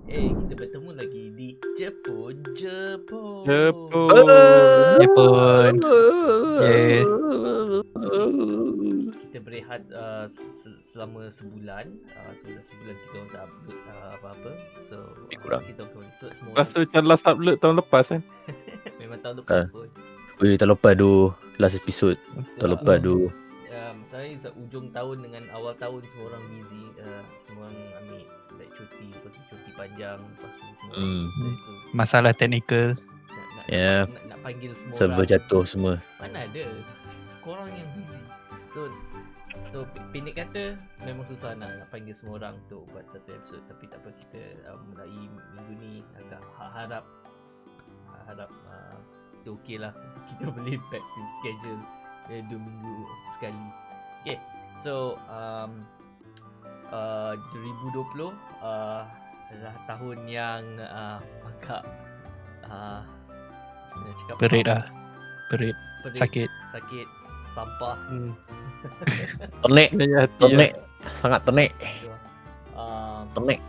Kita bertemu lagi di Jepun. Jepun. Yeah. Kita berehat selama sebulan. Sudah sebulan kita orang tak upload apa-apa. So kita kembali. So semua Rasa macam last upload tahun lepas kan. memang tahun lepas pun. Tahun lepas tu last episode. Tahun lepas tu. Masalahnya ujung tahun dengan awal tahun semua orang busy. Semua orang ambil like cuti, lepas tu cuti panjang, lepas tu semua so, Masalah teknikal. nak panggil semua Server orang jatuh semua. mana ada korang yang busy. So pendek kata memang susah nak panggil semua orang untuk buat satu episod, tapi tak apa, kita mulai minggu ni agak harap kita okey lah. Kita boleh back to schedule 2 minggu sekali. Okay, so 2020 adalah tahun yang agak Berit lah. Berit. Sakit. Sampah. Tenek. Hati Tenek. Sangat tenek. Tenek.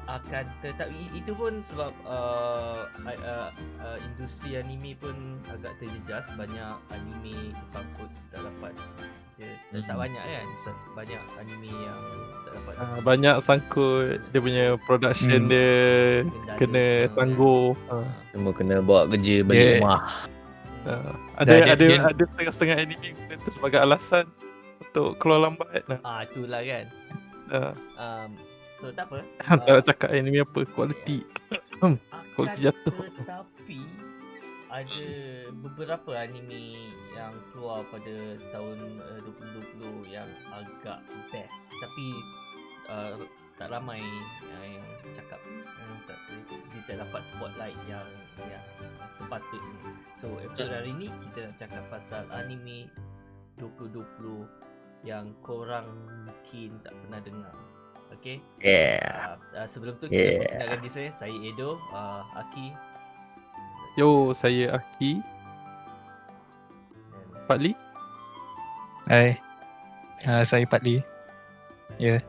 Akan tetapi itu pun sebab industri anime pun agak terjejas. Banyak anime sangkut tak dapat. Tak banyak kan, banyak anime yang tak dapat. Banyak sangkut dia punya production dia kena tangguh. Semua kena bawa kerja balik rumah. Ada setengah-setengah anime guna tu sebagai alasan untuk keluar lambat. Itulah kan. So tak apa. Tak nak cakap anime apa, kualiti. Kualiti jatuh. Tetapi ada beberapa anime yang keluar pada tahun 2020 yang agak best, tapi tak ramai yang cakap, dia tak dapat spotlight yang sepatutnya. So episode hari ni kita nak cakap pasal anime 2020 yang korang mungkin tak pernah dengar. Okay? Sebelum tu kita perkenalkan diri saya Edo, Aki. Yo, saya Aki. Patli. Hai. Saya Patli. Ya.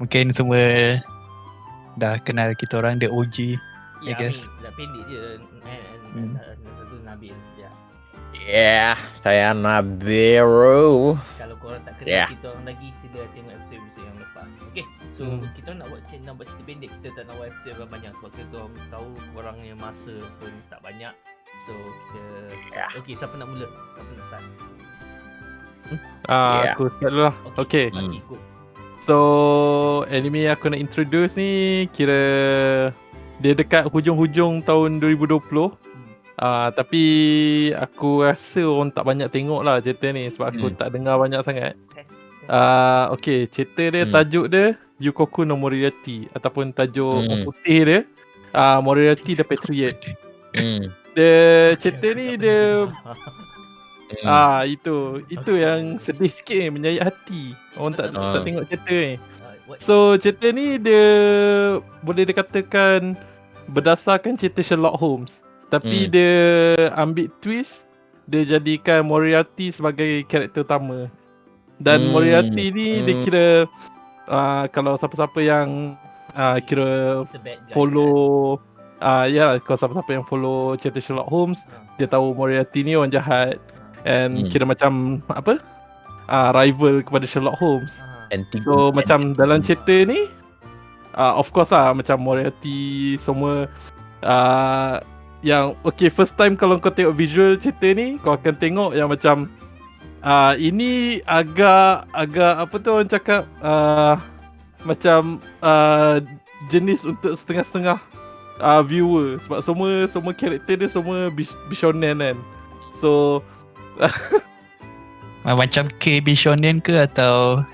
Mungkin semua dah kenal kita orang, the OG, I guess. Dah pendek je. Satu Nabil. Saya Nabiru. Kalau korang tak kenal kita orang lagi, sila tengok episode-episode yang lepas. Okay, so kita nak buat cerita pendek. Kita tak nak buat episode yang banyak sebab kita orang tahu korang yang masa pun tak banyak. So kita okay, siapa nak mula? Siapa nak start? Aku start dulu lah. Okay. Go. So anime yang aku nak introduce ni kira dia dekat hujung-hujung tahun 2020. Tapi aku rasa orang tak banyak tengok lah cerita ni sebab aku tak dengar banyak sangat. Okay, cerita dia, tajuk dia Yukoku no Moriarty ataupun tajuk putih dia Moriarty the Patriot. Dia cerita ni dia itu yang sedih sikit ni, menyayat hati. Orang tak tengok cerita ni. So cerita ni dia boleh dikatakan berdasarkan cerita Sherlock Holmes, tapi dia ambil twist, dia jadikan Moriarty sebagai karakter utama. Dan Moriarty ni dia kira kalau siapa-siapa yang kira follow kalau siapa-siapa yang follow cerita Sherlock Holmes, dia tahu Moriarty ni orang jahat and kira macam rival kepada Sherlock Holmes. So macam dalam cerita ni of course lah, macam Moriarty semua yang okay, first time kalau kau tengok visual cerita ni, kau akan tengok yang macam ini agak apa tu orang cakap, macam jenis untuk setengah-setengah viewer sebab semua karakter dia semua bishonen kan. So macam KB Shonen ke atau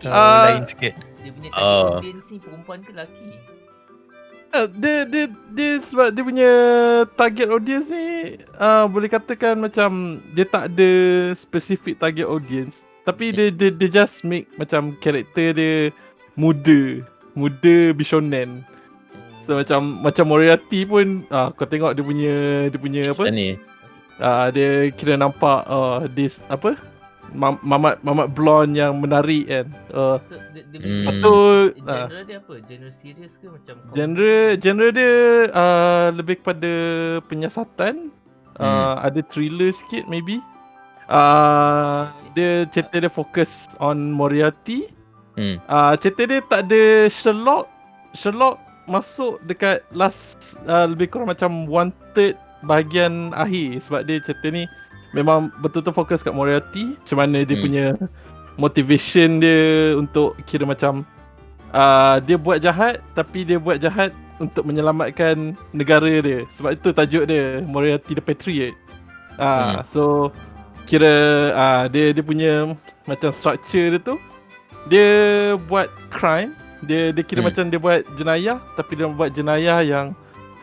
lain sikit? Dia punya target audience ni perempuan ke lelaki? Dia sebab dia punya target audience ni boleh katakan macam dia tak ada specific target audience, tapi dia just make macam karakter dia muda bishonen. So macam Moriarty pun kau tengok dia punya apa ni, dia kira nampak this apa mamat blonde yang menarik kan. So dia Satu genre dia apa? Genre serius ke macam genre dia lebih kepada penyiasatan. Ada thriller sikit maybe. Dia cerita dia fokus on Moriarty. Cerita dia tak ada Sherlock masuk dekat last lebih kurang macam 1/3 bahagian akhir, sebab dia cerita ni memang betul-betul fokus kat Moriarty, macam mana dia punya motivation dia untuk kira macam dia buat jahat tapi dia buat jahat untuk menyelamatkan negara dia. Sebab itu tajuk dia Moriarty the Patriot. So kira dia punya macam structure dia tu, dia buat crime, dia kira macam dia buat jenayah, tapi dia buat jenayah yang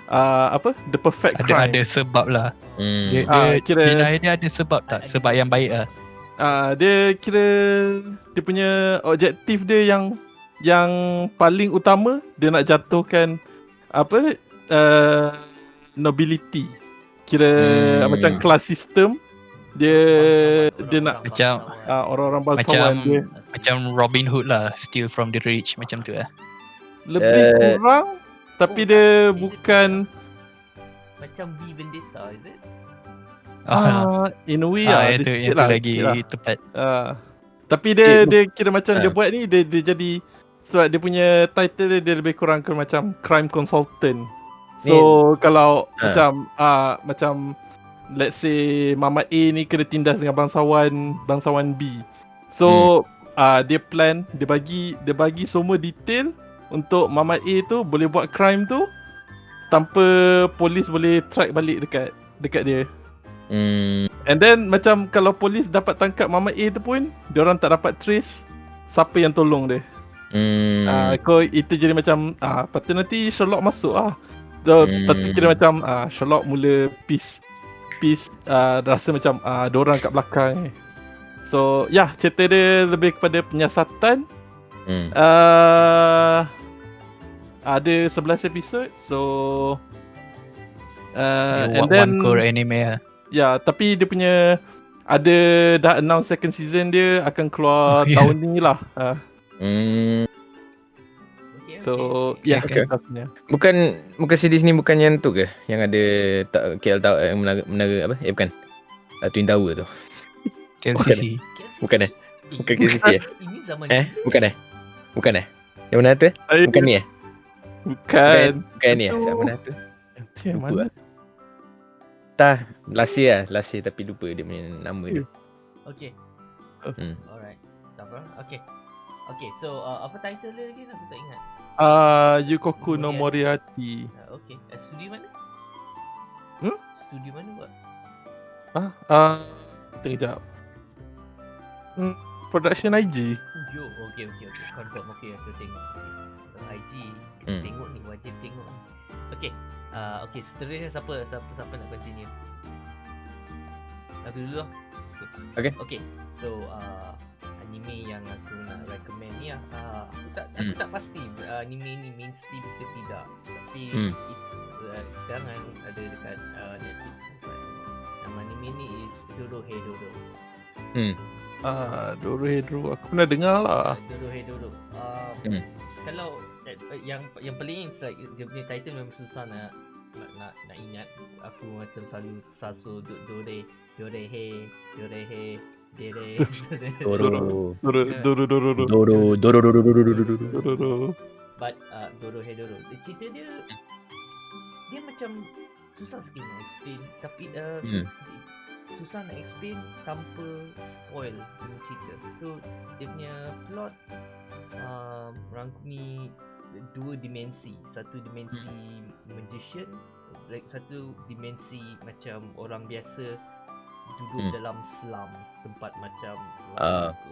the perfect crime. Ada sebab lah. Dia kira jenayah dia ada sebab tak? Sebab yang baik lah. Dia kira dia punya objektif dia yang paling utama, dia nak jatuhkan nobility. Kira macam class system. Dia nak macam orang-orang bangsawan dia. Macam Robin Hood lah, steal from the rich macam tu lah. Lebih kurang, tapi dia bukan macam V Vendetta, is it? in a way itu lagi tepat. Tapi dia kira macam dia buat ni, dia jadi, sebab dia punya title dia lebih kurang ke macam crime consultant. So kalau macam let's say Mamat A ni kena tindas dengan bangsawan B. So dia plan, dia bagi semua detail untuk Mamat A tu boleh buat crime tu tanpa polis boleh track balik dekat dia. And then macam kalau polis dapat tangkap Mamat A tu pun, diorang tak dapat trace siapa yang tolong dia. Itu jadi macam patut nanti Sherlock masuk patut kira macam Sherlock mula peace rasa macam diorang kat belakang. So cerita dia lebih kepada penyiasatan. Ada 11 episod. So and then one core anime lah. Tapi dia punya dah announce second season dia akan keluar tahun ni lah. So Bukan series ni bukan yang tu ke? Yang ada KL tahu menara apa? Bukan. Twin Tower tu. KLCC. Bukan Bukan KLCC Ini zaman Bukan Yang mana tu? Bukan ni Bukan ni Yang mana tu? Yang mana? Tak, last year tapi lupa dia punya nama dia. Okay. Alright. Tak apa. Okay, so apa title dia lagi? Aku tak ingat. Yukoku no Moriarty. Okay. Studio mana? Studio mana buat? Tengok jap. Production IG. Okay. Confirm. Okay, aku tengok. IG tengok ni, wajib tengok. Okay. Seterusnya siapa nak continue? Aku dulu lah. Okay. So anime yang aku nak recommend ni aku tak pasti anime ni mainstream ke tidak. Tapi it's sekarang ada dekat Netflix. Nama anime ni is Dorohedoro. Dorohedoro aku pernah dengar lah. Dorohedoro. Kalau yang paling like, dia punya title memang susah nak ingat. Aku macam selalu sasu Dore but Dorohedoro cerita dia macam susah sikit nak explain, tapi susah nak explain tanpa spoil cerita. So dia punya plot merangkumi dua dimensi. Satu dimensi magician, satu dimensi macam orang biasa duduk dalam slums, tempat macam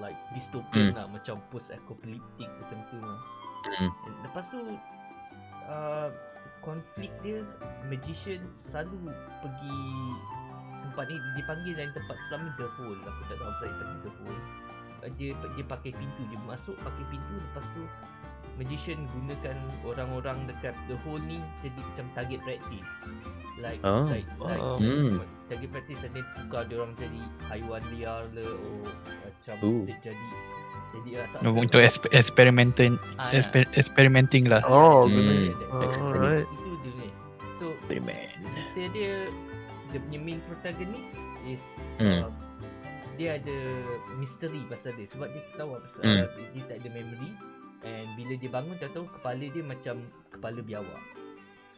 like dystopian lah, macam post-apocalyptic macam tu. Lepas tu konflik dia, magician selalu pergi tempat ni, dipanggil lain tempat slum ni The Hole. Aku tak tahu apa saya panggil The Hole. Dia pakai pintu, dia masuk pakai pintu, lepas tu magician gunakan orang-orang dekat the hole ni jadi macam target practice. Like Oh. target practice, and then tukar dia orang jadi haiwan liar le, macam jadi rasa Untuk experimenting lah. Oh, alright. Itu dia ni. So Experiment. cerita dia punya main protagonist is dia ada misteri pasal dia, sebab dia tahu pasal dia tak ada memory, and bila dia bangun tahu kepala dia macam kepala biawak.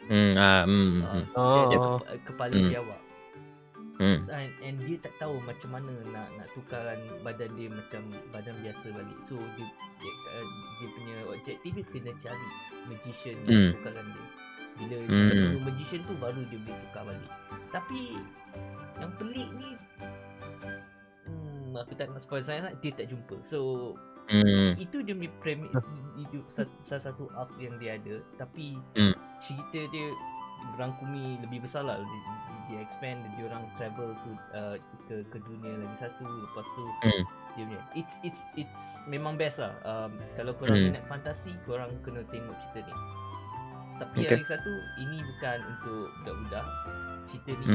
Dia ada kepala biawak. And dia tak tahu macam mana nak tukarkan badan dia macam badan biasa balik. So dia punya objektif dia kena cari magician yang tukarkan dia. Bila dia magician tu baru dia boleh tukar balik. Tapi yang pelik ni, aku tak nak spoil sangat, dia tak jumpa. So itu dia punya premis, itu salah satu arc yang dia ada. Tapi cerita dia berangkumi lebih besar lah. Dia expand, dia orang travel ke dunia lagi satu. Lepas tu dia punya it's memang best lah. Kalau korang minat fantasi, korang kena tengok cerita ni. Tapi lagi satu, ini bukan untuk budak-budak. Cerita ni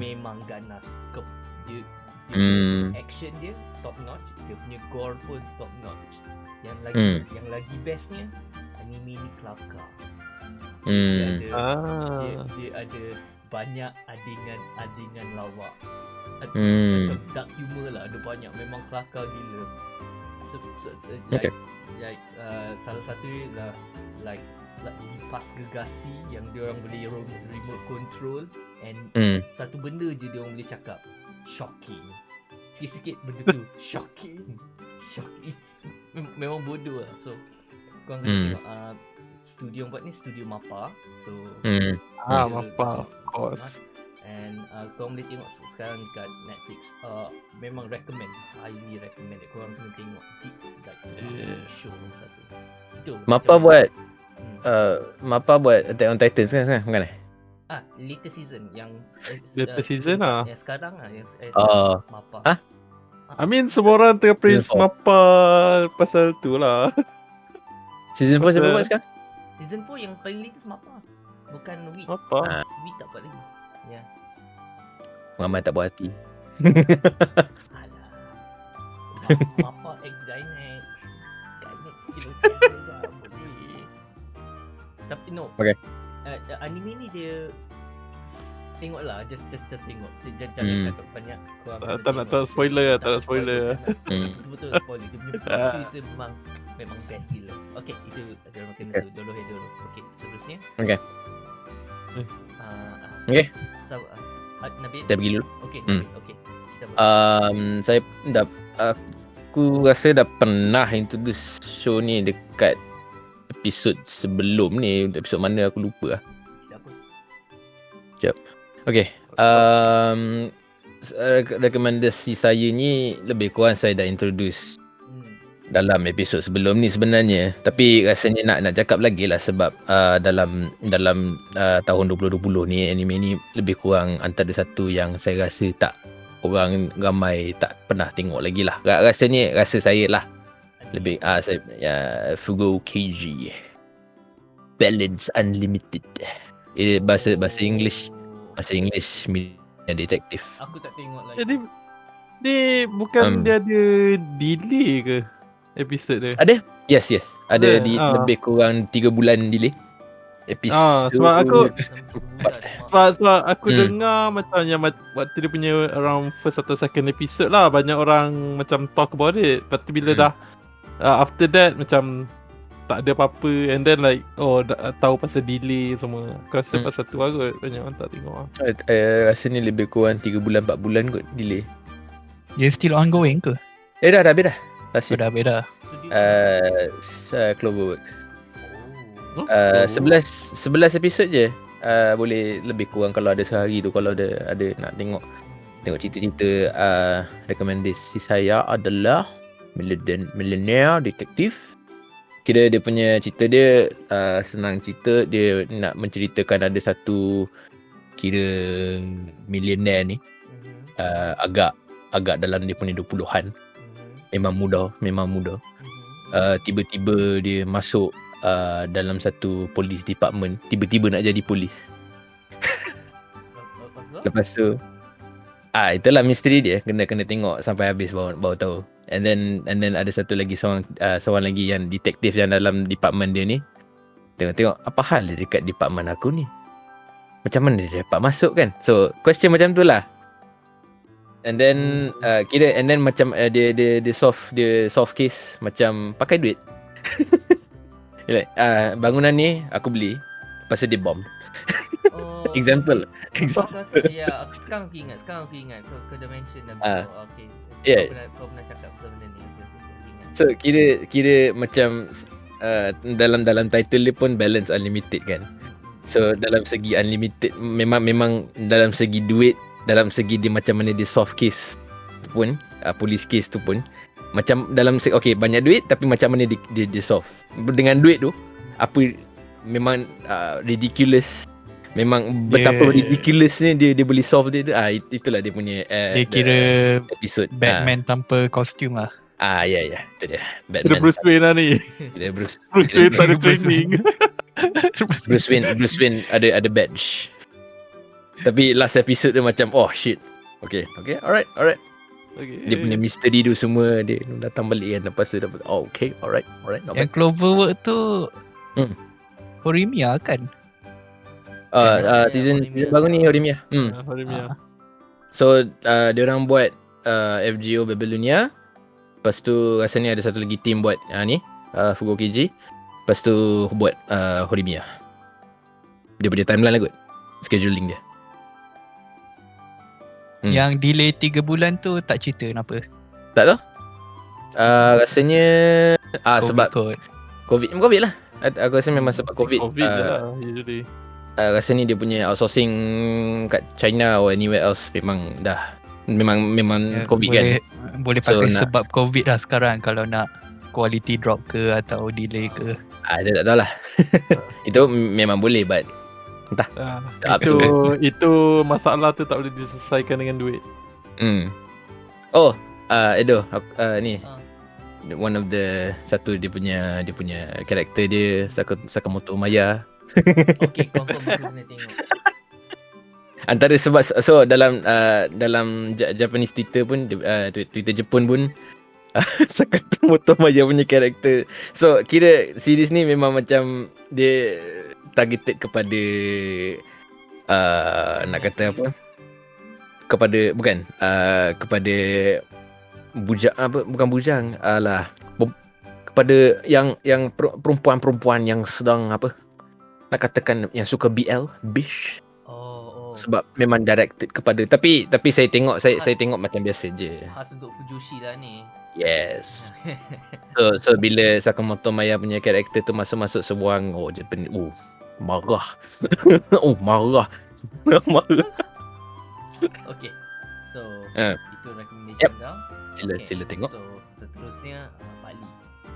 memang ganas. Dia action dia top notch, dia punya gore pun top notch. Yang lagi bestnya, anime ni kelakar. Dia ada banyak adingan lawak. Macam dark humor lah, ada banyak, memang kelakar gila. Salah satu lah like lipas gergasi yang dia orang boleh remote control, and satu benda je dia orang boleh cakap, shocking. Sikit-sikit benda tu shocking. Memang bodoh lah. So korang kena tengok studio yang buat ni, studio MAPPA. So MAPPA of course. And korang boleh tengok sekarang dekat Netflix. Memang highly recommend. Korang kena tengok show satu. Itu MAPPA buat Attack on Titan sekarang bukan eh? Latest season yang season lah. Yang sekarang lah, yang MAPPA. I mean semua orang tengah praise MAPPA pasal tu lah. Season 4 siapa buat sekarang? Season 4 yang paling latest MAPPA. Bukan WIT. MAPPA. WIT tak buat lagi. Ya. Ramai tak buat hati. Alah. MAPPA X Gainax. Gainax kita juga boleh. Tapi no. Okay. Anime ni dia tengoklah, just tengok. Jangan cakap banyak. Tak nak spoiler. Betul spoiler. Dia punya plot twist memang best gila. Okay, itu ada orang kena dulu. Okay, seterusnya. Okay. Nabil. Kita pergi dulu. Okay, okay. Aku rasa dah pernah introduce show ni dekat episod sebelum ni. Episod mana aku lupa lah. Sekejap. Okay. Rekomendasi saya ni lebih kurang saya dah introduce dalam episod sebelum ni sebenarnya. Tapi rasanya nak cakap lagi lah, sebab dalam tahun 2020 ni, anime ni lebih kurang antara satu yang saya rasa tak orang ramai tak pernah tengok lagi lah. Rasa saya lah. Lebih Fugo KG Balance Unlimited. Bahasa English Media Detective. Aku tak tengok lagi. Jadi ni bukan dia ada delay ke episod dia? Ada? Yes. Ada lebih kurang 3 bulan delay. Episod sebab aku dengar macam yang waktu dia punya around first atau second episode lah, banyak orang macam talk about it. Lepas tu bila dah after that macam tak ada apa-apa, and then like dah tahu pasal delay semua. Aku rasa pasal tu lah banyak orang tak tengok. Rasa ni lebih kurang 3 bulan 4 bulan kot delay. Dia still ongoing ke? Dah habis dah. Beda. Cloverworks. 11 episod je. Boleh lebih kurang kalau ada sehari tu, kalau ada nak tengok cerita-cerita. Rekomendasi saya adalah Millionaire Detective. Kira dia punya cerita dia senang cerita. Dia nak menceritakan ada satu kira millionaire ni, agak dalam dia punya 20-an. Memang muda. tiba-tiba dia masuk dalam satu police department, tiba-tiba nak jadi polis. Lepas tu itulah misteri dia, kena tengok sampai habis baru tahu. And then ada satu lagi seorang lagi yang detektif yang dalam department dia ni. Tengok apa hal dia dekat department aku ni? Macam mana dia dapat masuk kan? So question macam tu lah. And then macam dia solve case macam pakai duit. Like, bangunan ni aku beli, lepas tu dia bomb. Example. Ya, sekarang aku ingat. Kau dah mention dah. Okay. Yeah. Kau pernah cakap pasal benda ni. So kira macam dalam title dia pun balance unlimited kan. So dalam segi unlimited memang dalam segi duit, dalam segi dia macam mana dia solve case pun, police case tu pun macam dalam okay, banyak duit tapi macam mana dia solve. Dengan duit tu apa memang ridiculous. Memang betapa ridiculousnya dia boleh solve dia. Itulah dia punya dia kira episode Batman tanpa kostum lah. Ya itu dia. Batman. Kira Bruce Wayne lah ni. Dia Bruce Wayne tak ada training. Bruce Wayne ada badge. Tapi last episode tu macam shit. Okay, alright. Okay. Dia punya misteri tu semua dia datang balik kan, lepas tu dapat okay, alright. Yang Cloverwork tu Horimiya kan? Season baru ni Horimiya. Horimiya. So dia orang buat FGO Babylonia. Lepas tu rasanya ada satu lagi team buat Fugo Kiji. Lepas tu buat Horimiya. Dia punya timeline lah kot, scheduling dia. Yang delay 3 bulan tu tak cerita kenapa? Tak tahu. Rasanya sebab COVID lah. Aku rasa memang sebab COVID lah usually. Rasanya dia punya outsourcing kat China or anywhere else memang COVID kan. Boleh pakai sebab COVID lah sekarang kalau nak quality drop ke atau delay ke. Dia tak tahu lah. Itu memang boleh but entah. Itu masalah tu tak boleh diselesaikan dengan duit. Edo ni one of the satu dia punya karakter dia Sakamoto Maya. Okay, confirm aku kena tengok. Antara sebab so dalam Japanese Twitter pun Twitter Jepun pun Sakamoto Maya punya karakter. So kira series ni memang macam dia targeted kepada nak kata apa? Kepada kepada bujang bukan bujang kepada yang perempuan-perempuan yang sedang nak katakan yang suka BL bish. Sebab memang directed kepada tapi saya tengok macam biasa je. Khas untuk Fujoshi lah ni. Yes. So bila Sakamoto Maya punya karakter tu masuk sebuang Japan marah. Marah. Okay. So itu recommendation kau. Sila tengok. So seterusnya Pali.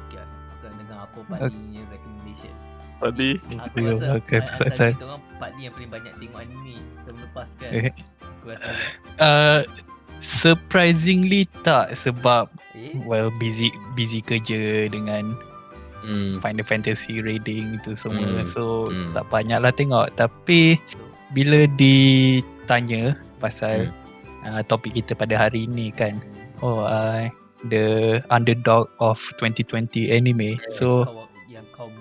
Okay, aku nak dengar apa Pali punya recommendation. Pali. Aku rasa kita orang Pali yang paling banyak tengok anime tahun lepas kan. Aku rasa surprisingly tak sebab busy kerja dengan Final Fantasy raiding itu semua. So tak banyak lah tengok. Tapi bila ditanya pasal topik kita pada hari ini kan, the underdog of 2020 anime. So yang kau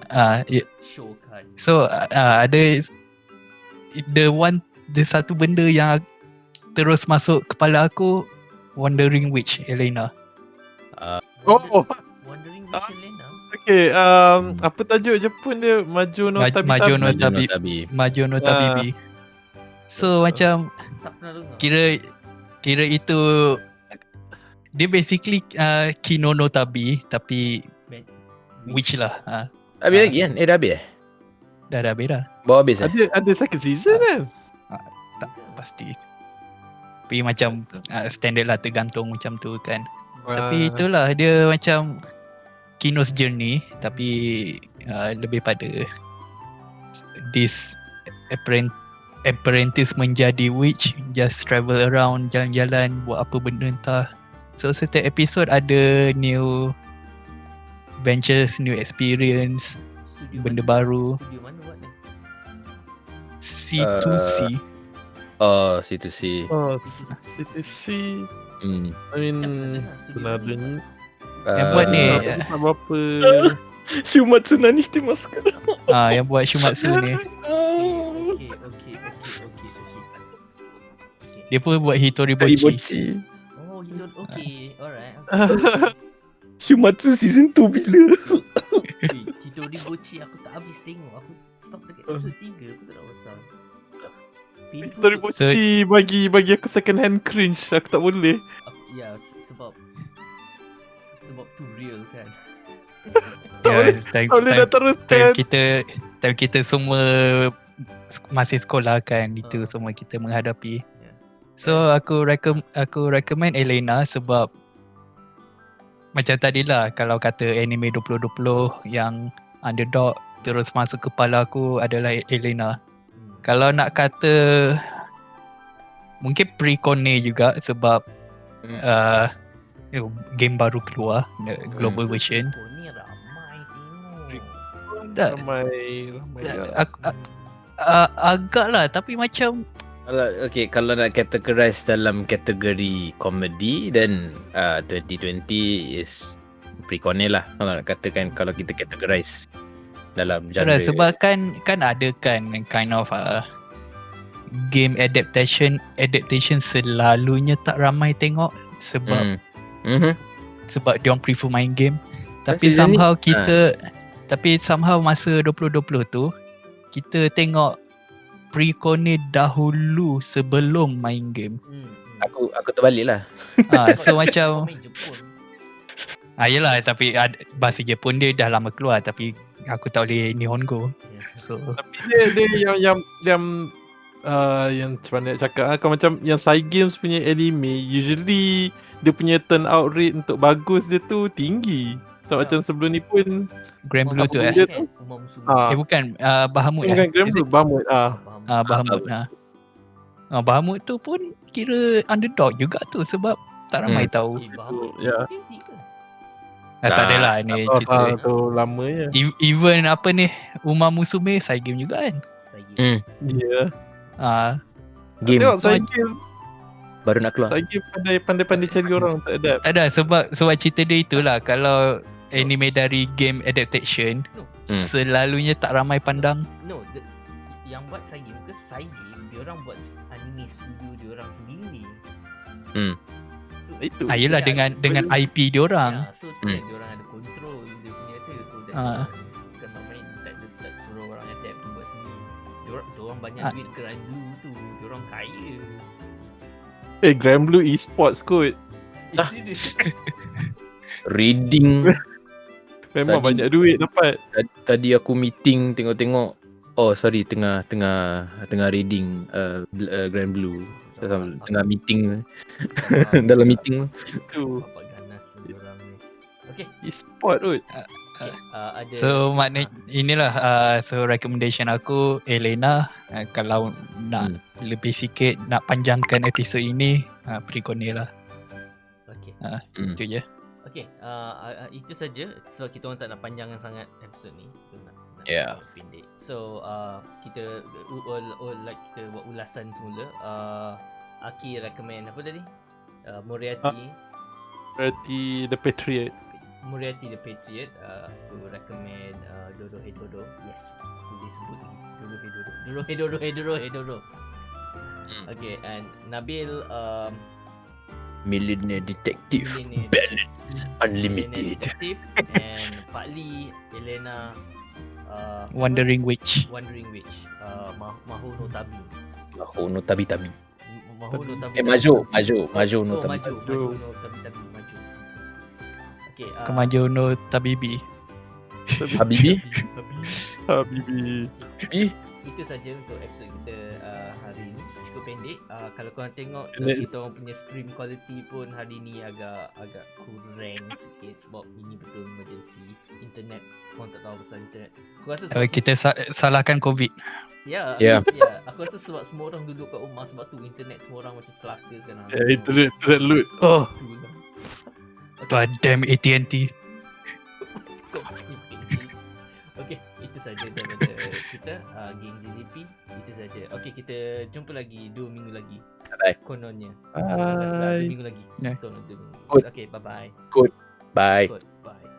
showkan. So ada satu benda yang terus masuk kepala aku, Wandering Witch Elena. Wandering Witch Elena. Okay, apa tajuk Jepun dia? Majo no Tabibi. So macam kira itu dia basically Kino no Tabi tapi witch lah. Habis lagi kan? Dah habis Dah habis dah. Bawa habis Ada second season kan? Tak pasti. Tapi macam standard lah, tergantung macam tu kan. Tapi itulah dia macam Kino's Journey tapi lebih pada this apprentice menjadi witch, just travel around jalan-jalan buat apa benda entah. So setiap episod ada new adventures, new experience, benda baru. Studio mana buat ni? C2C. Oh, C2C. Oh, CTC. I mean, sebenarnya Yang buat ni tak berapa. Shumatsu nani shitemasu ka? yang buat Shumatsu ni. Okay. Dia pun buat Hitori Bochi. Oh, you don't. Okay, alright. Shumatsu season 2 bila? Hitori Bochi aku tak habis tengok. Aku stop dekat episode 3. Aku tak tahu pasal. Hitori Bochi bagi aku second hand cringe. Aku tak boleh. Ya, sebab too real kan. Time boleh nak teruskan. kita semua masih sekolah kan, itu semua kita menghadapi. So aku recommend Elena sebab macam tadilah, kalau kata anime 2020 yang underdog terus masuk kepala aku adalah Elena. Kalau nak kata mungkin pre-Kone juga sebab game baru keluar, global version. Oh, ni ramai tengok. Ramai. Agak lah, tapi macam Kalau nak categorize dalam kategori komedi, then 2020 is pre-Kone lah. Kalau nak katakan, kalau kita categorize dalam genre. sebab kan ada kan kind of game adaptation selalunya tak ramai tengok sebab sebab diorang prefer main game. Tapi somehow masa 2020 tu kita tengok pre-Kone dahulu sebelum main game. Aku terbalik lah. So macam Main Jepun. yelah, tapi bahasa Jepun dia dah lama keluar, tapi aku tak boleh Nihongo. So Tapi dia yang macam mana nak cakap, kalau macam yang side games punya anime, usually dia punya turn out rate untuk bagus dia tu tinggi. So macam sebelum ni pun Grand Blue tu dia tu Umar Musume. bukan Bahamut bukan Grand Blue, Bahamut. Bahamut Bahamut tu pun kira underdog juga tu sebab tak ramai tahu. Ya. Tak adalah ni cerita. Tu lama je. Even apa ni, Umar Musume side game juga kan. Ya. Game Tengok side game. baru nak keluar. Side game pandai cari orang tak ada. Tak ada, sebab cerita dia itulah, kalau anime dari game adaptation selalunya tak ramai pandang. No, yang buat side game ke side game, diorang buat anime studio diorang sendiri. Itu. Yelah, dengan IP diorang. So tu yang diorang ada control dia punya tu. So that bukan main tak suruh orang adapt buat sendiri. Diorang banyak duit Grand Blue tu. Diorang kaya. Grand Blue esports kot. Serious. Reading. Memang Tadi- banyak duit dapat. Tadi aku meeting tengok. Oh sorry, tengah reading Grand Blue. Tengah meeting. Dalam meeting. Tu Bapak ganas diorang ni. Okay. e-sport kot. Ada So maknanya inilah so recommendation aku Elena. Kalau nak lebih sikit, nak panjangkan episod ini, pre-Kone lah. Okay. Itu je. Okay, itu saja sebab kita orang tak nak panjangkan sangat episod ni. Kita nak Yeah. pendek. So kita like kita buat ulasan semula. Aki recommend apa tadi? Moriarty. Berarti The Patriot. Moriarty the Patriot. Aku recommend Dorohedoro. Yes, boleh sebut Dorohedoro. Okay, and Nabil Millionaire Detective Millionaire Balance Unlimited. Detective, and Pak Lee, Elena, Wandering Witch. Maho no Tabi. Oh no tabi. Maho no Tabi. Maju no tabi. Maju no Tabi. Okay, Kemajo no Tabibi. Habibi. Habibi. itu saja untuk episod kita hari ini. Cukup pendek. Kalau korang tengok Pendek. kita orang punya stream quality pun hari ni agak kurang sikit sebab ini betul emergency. Internet, korang tak tahu pasal internet. Aku rasa Kita salahkan COVID. Ya, Ya. aku rasa sebab semua orang duduk kat rumah, sebab tu internet semua orang macam celaka sekarang. Internet loot. Oh, Tu lah. God damn AT&T. Kau saja daripada kita, geng JJP. Itu saja. Okey, kita jumpa lagi 2 minggu lagi. Bye. Kononnya. Bye. 2 minggu lagi. Yeah. Betul, 2 minggu. Good. Okey, bye-bye. Bye. Good. Bye.